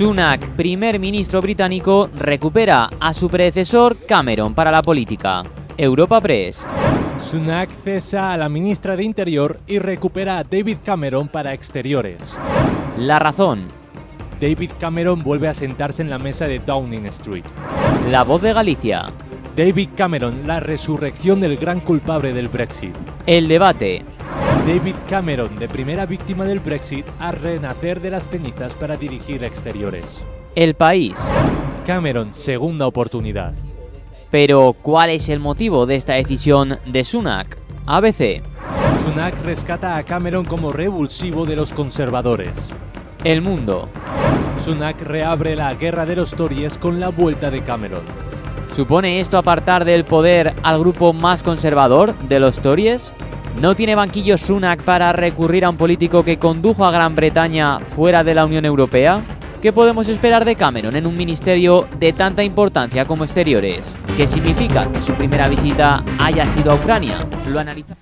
Sunak, primer ministro británico, recupera a su predecesor Cameron para la política. Europa Press. Sunak cesa a la ministra de Interior y recupera a David Cameron para Exteriores. La Razón. David Cameron vuelve a sentarse en la mesa de Downing Street. La Voz de Galicia. David Cameron, la resurrección del gran culpable del Brexit. El Debate. David Cameron, de primera víctima del Brexit, a renacer de las cenizas para dirigir Exteriores. El País. Cameron, segunda oportunidad. Pero, ¿cuál es el motivo de esta decisión de Sunak? ABC. Sunak rescata a Cameron como revulsivo de los conservadores. El Mundo. Sunak reabre la guerra de los Tories con la vuelta de Cameron. ¿Supone esto apartar del poder al grupo más conservador de los Tories? ¿No tiene banquillo Sunak para recurrir a un político que condujo a Gran Bretaña fuera de la Unión Europea? ¿Qué podemos esperar de Cameron en un ministerio de tanta importancia como Exteriores? ¿Qué significa que su primera visita haya sido a Ucrania? Lo analizamos.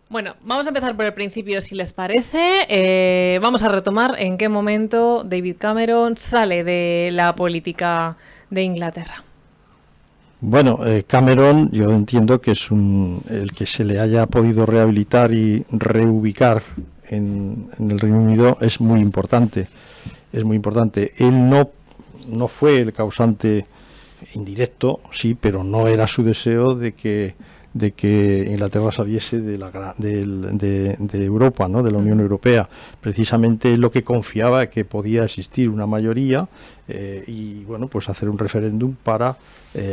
Bueno, vamos a empezar por el principio, si les parece. Vamos a retomar en qué momento David Cameron sale de la política de Inglaterra. Bueno, Cameron, yo entiendo que es el que se le haya podido rehabilitar y reubicar en el Reino Unido es muy importante. Es muy importante. Él no fue el causante indirecto, sí, pero no era su deseo de que Inglaterra saliese de Europa, ¿no? De la Unión Europea. Precisamente lo que confiaba que podía existir una mayoría y bueno, pues hacer un referéndum para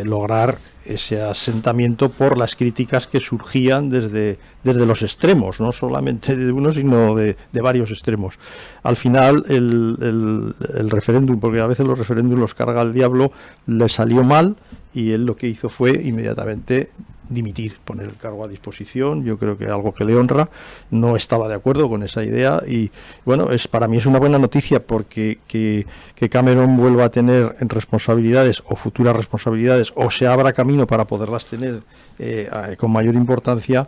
lograr ese asentamiento por las críticas que surgían desde los extremos, no solamente de uno, sino de varios extremos. Al final el referéndum, porque a veces los referéndums los carga el diablo, le salió mal y él lo que hizo fue inmediatamente dimitir, poner el cargo a disposición. Yo creo que algo que le honra. No estaba de acuerdo con esa idea y bueno, para mí es una buena noticia porque que Cameron vuelva a tener responsabilidades o futuras responsabilidades o se abra camino para poderlas tener con mayor importancia.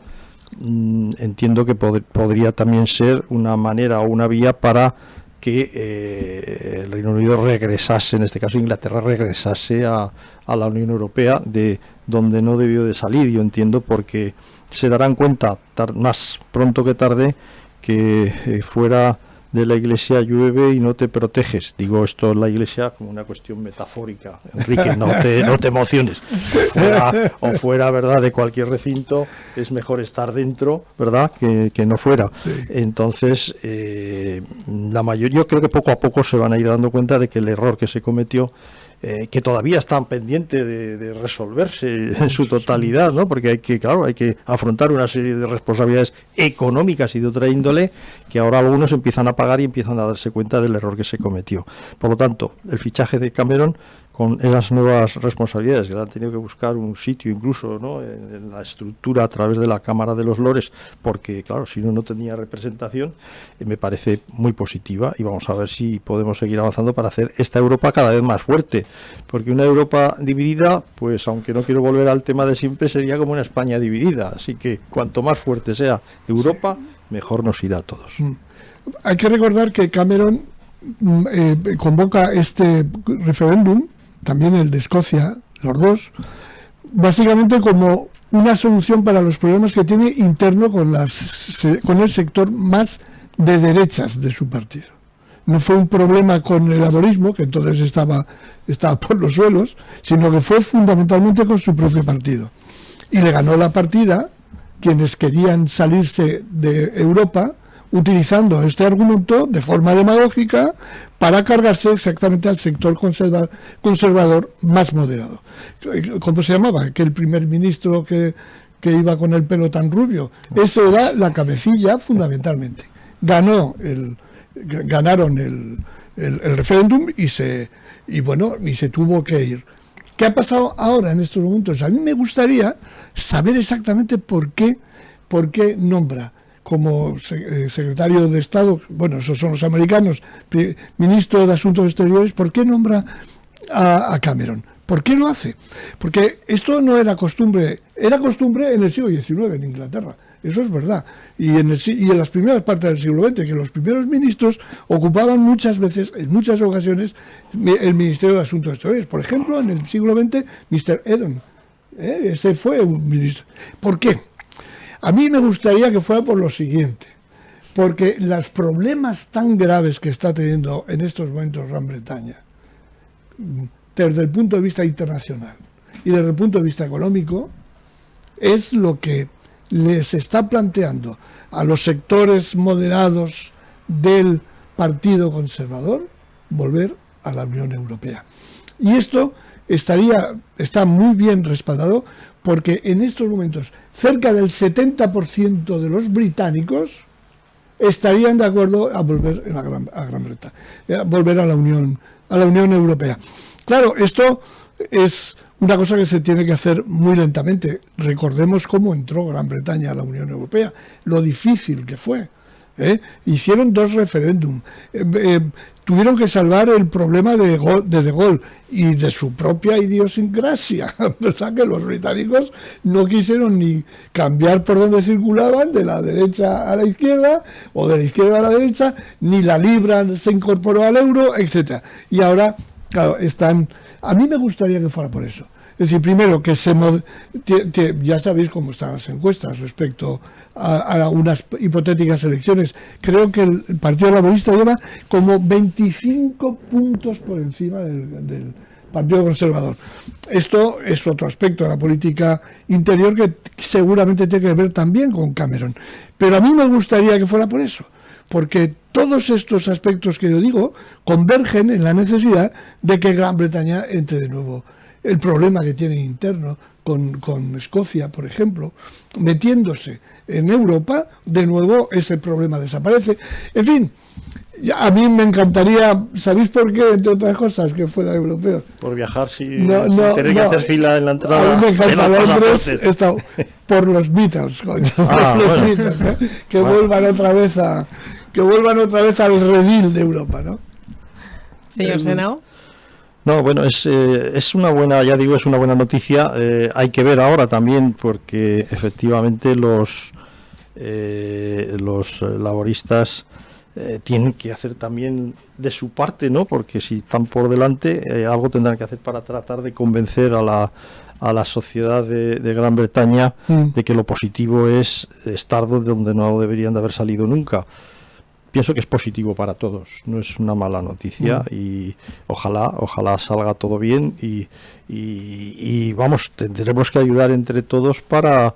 Entiendo que podría también ser una manera o una vía para que el Reino Unido regresase, en este caso Inglaterra regresase a la Unión Europea, de donde no debió de salir. Yo entiendo porque se darán cuenta más pronto que tarde que fuera de la iglesia llueve y no te proteges. Digo esto en la iglesia como una cuestión metafórica. Enrique, no te emociones. Fuera, ¿verdad? De cualquier recinto es mejor estar dentro, ¿verdad? Que no fuera. Sí. Entonces, la mayoría, yo creo que poco a poco se van a ir dando cuenta de que el error que se cometió, que todavía están pendientes de resolverse en su totalidad, ¿no? Porque hay que afrontar una serie de responsabilidades económicas y de otra índole que ahora algunos empiezan a pagar y empiezan a darse cuenta del error que se cometió. Por lo tanto, el fichaje de Cameron con esas nuevas responsabilidades, que le han tenido que buscar un sitio incluso, ¿no? en la estructura a través de la Cámara de los Lores, porque claro, si no tenía representación, me parece muy positiva y vamos a ver si podemos seguir avanzando para hacer esta Europa cada vez más fuerte, porque una Europa dividida, pues aunque no quiero volver al tema de siempre, sería como una España dividida, así que cuanto más fuerte sea Europa, mejor nos irá a todos. Hay que recordar que Cameron convoca este referéndum, también el de Escocia, los dos, básicamente como una solución para los problemas que tiene interno con el sector más de derechas de su partido. No fue un problema con el laborismo, que entonces estaba por los suelos, sino que fue fundamentalmente con su propio partido. Y le ganó la partida quienes querían salirse de Europa, utilizando este argumento de forma demagógica para cargarse exactamente al sector conservador más moderado. ¿Cómo se llamaba? Que el primer ministro que iba con el pelo tan rubio. Esa era la cabecilla fundamentalmente. Ganaron el referéndum y se tuvo que ir. ¿Qué ha pasado ahora en estos momentos? A mí me gustaría saber exactamente por qué nombra como secretario de Estado, bueno, esos son los americanos, ministro de Asuntos Exteriores, ¿por qué nombra a Cameron? ¿Por qué lo hace? Porque esto no era costumbre en el siglo XIX en Inglaterra. Eso es verdad. Y en las primeras partes del siglo XX, que los primeros ministros ocupaban muchas veces, en muchas ocasiones, el Ministerio de Asuntos Exteriores. Por ejemplo, en el siglo XX, Mr. Eden. Ese fue un ministro. ¿Por qué? A mí me gustaría que fuera por lo siguiente. Porque los problemas tan graves que está teniendo en estos momentos Gran Bretaña, desde el punto de vista internacional y desde el punto de vista económico, es lo que les está planteando a los sectores moderados del Partido Conservador volver a la Unión Europea. Y esto está muy bien respaldado porque en estos momentos cerca del 70% de los británicos estarían de acuerdo a volver a Gran Bretaña, volver a la Unión Europea. Claro, esto es una cosa que se tiene que hacer muy lentamente. Recordemos cómo entró Gran Bretaña a la Unión Europea, lo difícil que fue. Hicieron 2 referéndums, tuvieron que salvar el problema de De Gaulle y de su propia idiosincrasia, ¿verdad? Que los británicos no quisieron ni cambiar por donde circulaban, de la derecha a la izquierda o de la izquierda a la derecha, ni la libra se incorporó al euro, etcétera. Y ahora, claro, a mí me gustaría que fuera por eso. Es decir, primero, que ya sabéis cómo están las encuestas respecto a unas hipotéticas elecciones. Creo que el Partido Laborista lleva como 25 puntos por encima del Partido Conservador. Esto es otro aspecto de la política interior que seguramente tiene que ver también con Cameron. Pero a mí me gustaría que fuera por eso, porque todos estos aspectos que yo digo convergen en la necesidad de que Gran Bretaña entre de nuevo. El problema que tiene interno con Escocia, por ejemplo, metiéndose en Europa, de nuevo ese problema desaparece. En fin, a mí me encantaría, ¿sabéis por qué? Entre otras cosas, que fuera europeo. Por viajar sin tener que hacer fila en la entrada. A mí me encanta Londres, por los Beatles, coño, los Beatles, ¿no? Que vuelvan otra vez al redil de Europa, ¿no? Señor Senao. No, bueno, es una buena, ya digo, es una buena noticia. Hay que ver ahora también, porque efectivamente los laboristas tienen que hacer también de su parte, ¿no? Porque si están por delante, algo tendrán que hacer para tratar de convencer a la sociedad de Gran Bretaña de que lo positivo es estar donde no deberían de haber salido nunca. Pienso que es positivo para todos, no es una mala noticia y ojalá salga todo bien y vamos, tendremos que ayudar entre todos para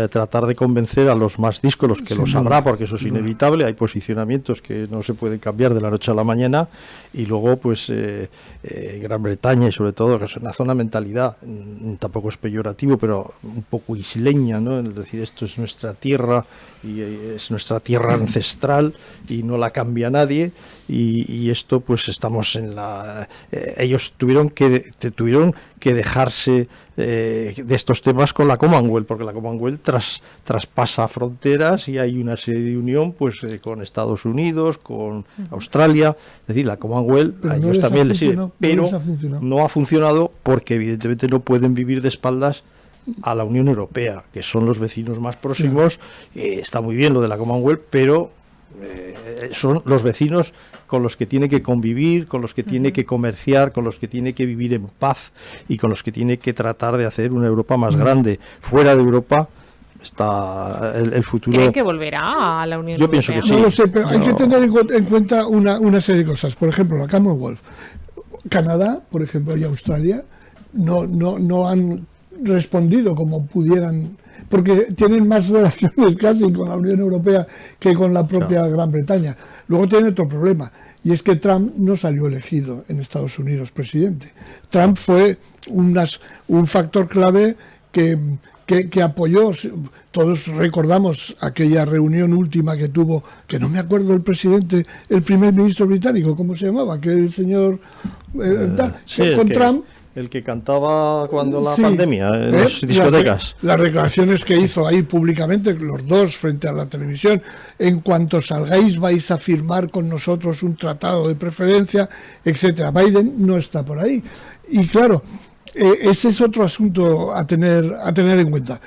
tratar de convencer a los más díscolos, que lo sabrá, porque eso es inevitable. Hay posicionamientos que no se pueden cambiar de la noche a la mañana y luego pues Gran Bretaña y sobre todo que es una zona de mentalidad, tampoco es peyorativo, pero un poco isleña, ¿no? Es decir, esto es nuestra tierra y es nuestra tierra ancestral y no la cambia nadie y esto pues estamos en ellos tuvieron que dejarse de estos temas con la Commonwealth, porque la Commonwealth traspasa fronteras y hay una serie de unión pues con Estados Unidos, con Australia, es decir, la Commonwealth a ellos también les sirve, pero no ha funcionado porque evidentemente no pueden vivir de espaldas a la Unión Europea, que son los vecinos más próximos. Está muy bien lo de la Commonwealth, pero son los vecinos con los que tiene que convivir, con los que tiene que comerciar, con los que tiene que vivir en paz y con los que tiene que tratar de hacer una Europa más grande. Fuera de Europa está el futuro. ¿Creen que volverá a la Unión Europea? Yo pienso que sí. No lo sé, pero hay que tener en cuenta una serie de cosas. Por ejemplo, la Commonwealth. Canadá, por ejemplo, y Australia no han respondido como pudieran, porque tienen más relaciones casi con la Unión Europea que con la propia Gran Bretaña. Luego tienen otro problema, y es que Trump no salió elegido en Estados Unidos presidente. Trump fue un factor clave que apoyó. Todos recordamos aquella reunión última que tuvo, que no me acuerdo el primer ministro británico, ¿cómo se llamaba? Que el señor con Trump. El que cantaba cuando la pandemia en las discotecas. Las declaraciones que hizo ahí públicamente, los dos frente a la televisión, en cuanto salgáis vais a firmar con nosotros un tratado de preferencia, etcétera. Biden no está por ahí. Y claro, ese es otro asunto a tener en cuenta.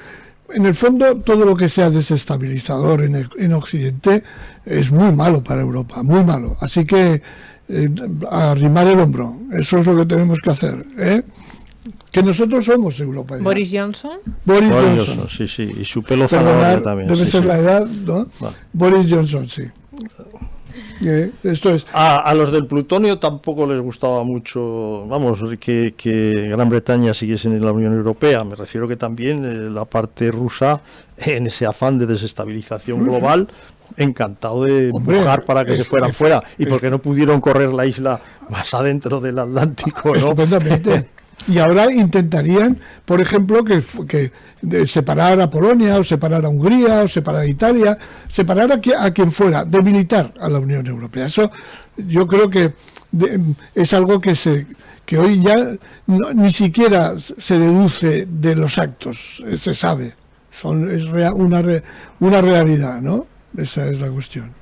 en el fondo, todo lo que sea desestabilizador en Occidente es muy malo para Europa, muy malo. Así que arrimar el hombro, eso es lo que tenemos que hacer, ¿eh? Que nosotros somos Europa ya. Boris Johnson. Boris Boris Johnson. Johnson, sí, sí, y su pelo Perdonar, zanahoria también. debe sí, ser sí. la edad, ¿no? Vale. Boris Johnson, sí. Esto es. A los del plutonio tampoco les gustaba mucho, vamos, que Gran Bretaña siguiese en la Unión Europea. Me refiero que también la parte rusa, en ese afán de desestabilización global, encantado de Hombre, empujar para que se fueran fuera. Y es- porque no pudieron correr la isla más adentro del Atlántico, ¿no? Estupendamente. Y ahora intentarían, por ejemplo, que separar a Polonia, o separar a Hungría, o separar a Italia, separar a quien fuera, debilitar a la Unión Europea. Eso yo creo que es algo que hoy ya ni siquiera se deduce de los actos, se sabe. Una realidad, ¿no? Esa es la cuestión.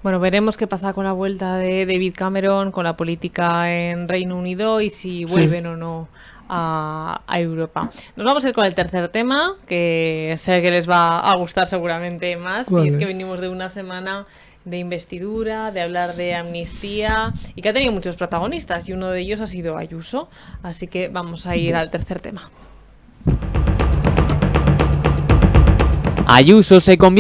Bueno, veremos qué pasa con la vuelta de David Cameron, con la política en Reino Unido y si vuelven o no a Europa. Nos vamos a ir con el tercer tema, que sé que les va a gustar seguramente más, y es que venimos de una semana de investidura, de hablar de amnistía y que ha tenido muchos protagonistas y uno de ellos ha sido Ayuso. Así que vamos a ir al tercer tema. Ayuso se convierte